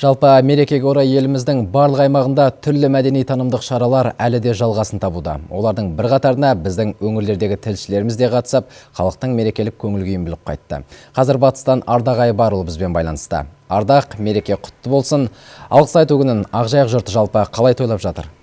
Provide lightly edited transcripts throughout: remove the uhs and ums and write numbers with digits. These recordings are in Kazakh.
Жалпы мерекеге орай еліміздің барлық аймағында түрлі мәдени танымдық шаралар әлі де жалғасын табуда. Олардың бір қатарына біздің өңірлердегі тілшілеріміз де қатысып, халықтың мерекелік көңіл-күйін біліп қайтты. Қазір Батыстан Ардақ Айбарұлы бізбен байланыста. Ардақ, мереке құтты болсын. Алғыс айту күнін Ақжайық жұрты жалпы қалай тойлап жатыр?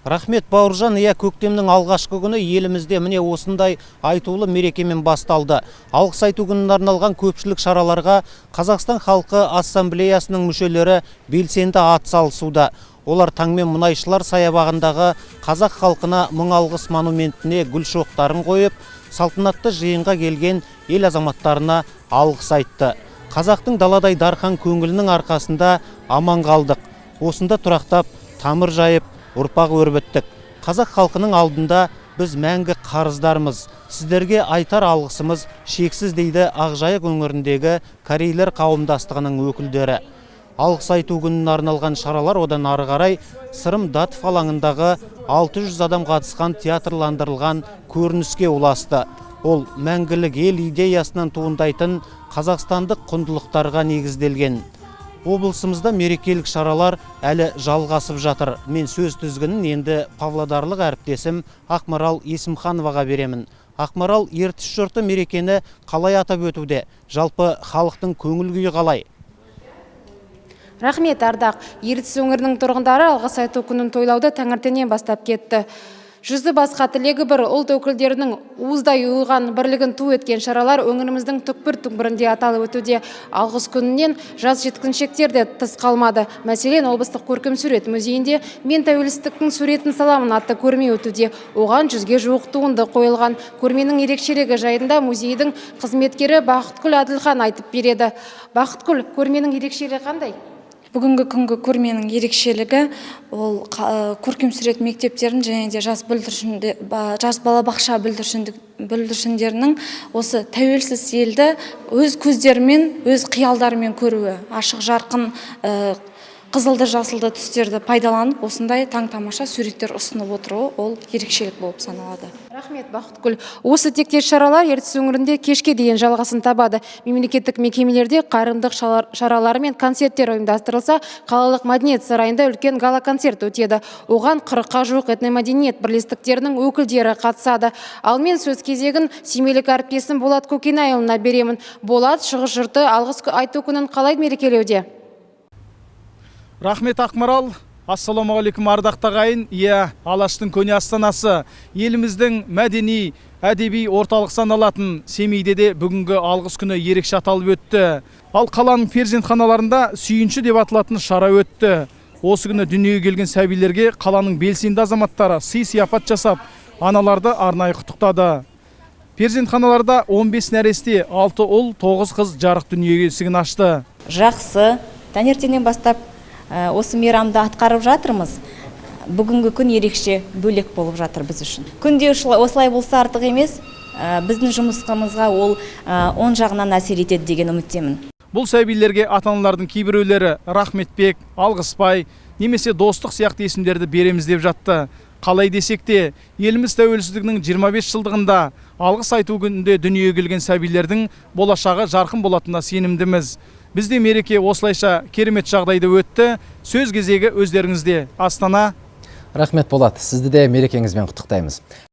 Рахмет, Бауыржан. Көктемнің алғашқы күні елімізде міне осындай айтулы мерекемен басталды. Алғыс айту күніне арналған көпшілік шараларға Қазақстан халқы ассамблеясының мүшелері белсенді атсалысуда. Олар таңмен мұнайшылар саябағындағы қазақ халқына мың алғыс монументіне гүл шоқтарын қойып, салтанатты жиынға келген ел азаматтарына алғыс айтты. Қазақтың даладай дархан көңілінің арқасында аман қалдық. Осында тұрақтап, тамыр жайып, ұрпақ өрбіттік. Қазақ халқының алдында біз мәңгі қарыздармыз. Сіздерге айтар алғысымыз шексіз, дейді Ақжайық өңіріндегі корейлер қауымдастығының өкілдері. Алғыс айту күніне арналған шаралар одан ары қарай Сырым Датов алаңындағы 600 адам қатысқан театрландырылған көрініске ұласты. Ол мәңгілік ел идеясынан туындайтын қазақстандық құндылықтарға негізделген. Облысымызда мерекелік шаралар әлі жалғасып жатыр. Мен сөз тізгінін енді павлодарлық әріптесім Ақмарал Есімхановаға беремін. Ақмарал, ертіс жұрты мерекені қалай атап өтуде? Жалпы халықтың көңіл күйі қалай? Рахмет, Ардақ. Ертіс өңірінің тұрғындары алғыс айту күнін тойлауды таңертеңнен бастап кетті. Жүзді басқа тілегі бір ұлт өкілдерінің уыздай ұйыған бірлігін ту еткен шаралар өңіріміздің түкпір-түкпірінде аталып өтуде. Алғыс күнінен жас жеткіншектер де тыс қалмады. Мәселен, облыстық көркем сурет музейінде «Мен тәуелсіздіктің суретін саламын» атты көрме өтуде. Оған 100-ге жуық туынды қойылған. Көрменің ерекшелігі жайында музейдің қызметкері Бақытгүл Әділхан айтып береді. Бақытгүл, көрменің ерекшелігі қандай? Бүгінгі күнгі көрменің ерекшелігі ол көркем сурет мектептерін және де жас балабақша бүлдіршіндерінің осы тәуелсіз елді өз көздерімен, өз қиялдарымен көруі, ашық жарқын қызылды жасылды түстерді пайдаланып, осындай таң-тамаша суреттер ұсынып отыруы ол ерекшелік болып саналады. Рахмет, Бақытгүл. Осы тектес шаралар ертіс өңірінде кешке дейін жалғасын табады. Мемлекеттік мекемелерде қайырымдылық шаралары мен концерттер ұйымдастырылса, қалалық мәдениет сарайында үлкен гала-концерт өтеді. Оған 40-қа жуық этномәдениет бірлестіктерінің өкілдері қатысады. Ал мен сөз кезегін семейлік әріптесім Болат Көкенайұлына беремін. Болат, шығыс жұрты алғыс айту күнін қалай мерекелеуде? Рахмет, Ақмарал. Ассаламағалейкум, ардақты ағайын. Алаштың көне астанасы, еліміздің мәдени, әдеби орталық саналатын Семейде де бүгінгі алғыс күні ерекше аталып өтті. Ал қаланың перзентханаларында сүйінші деп аталатын шара өтті. Осы күні дүниеге келген сәбилерге қаланың белсенді азаматтары сый-сияпат жасап, аналарды арнайы құттықтады. Перзентханаларда 15 нәресте, 6 ұл, 9 қыз жарық дүниеге есігін ашты. Жақсы, таңертеңнен бастап осы мейрамды атқарып жатырмыз. Бүгінгі күн ерекше бөлек болып жатыр біз үшін. Күнде осылай болса артық емес, біздің жұмысымызға ол оң жағынан әсер етеді деген үміттемін. Бұл сәбилерге ата-аналардың кейбіреулері Рахметбек, Алғыспай, немесе Достық сияқты есімдерді береміз деп жатты. Қалай десек те, еліміз тәуелсіздігінің 25 жылдығында алғыс айту күнінде дүниеге келген сәбилердің болашағы жарқын болатынына сенімдіміз. Бізде мереке осылайша керемет жағдайда өтті. Сөз кезегі өздеріңізде. Астана. Рахмет, Болат. Сізді де мерекеңізбен құттықтаймыз.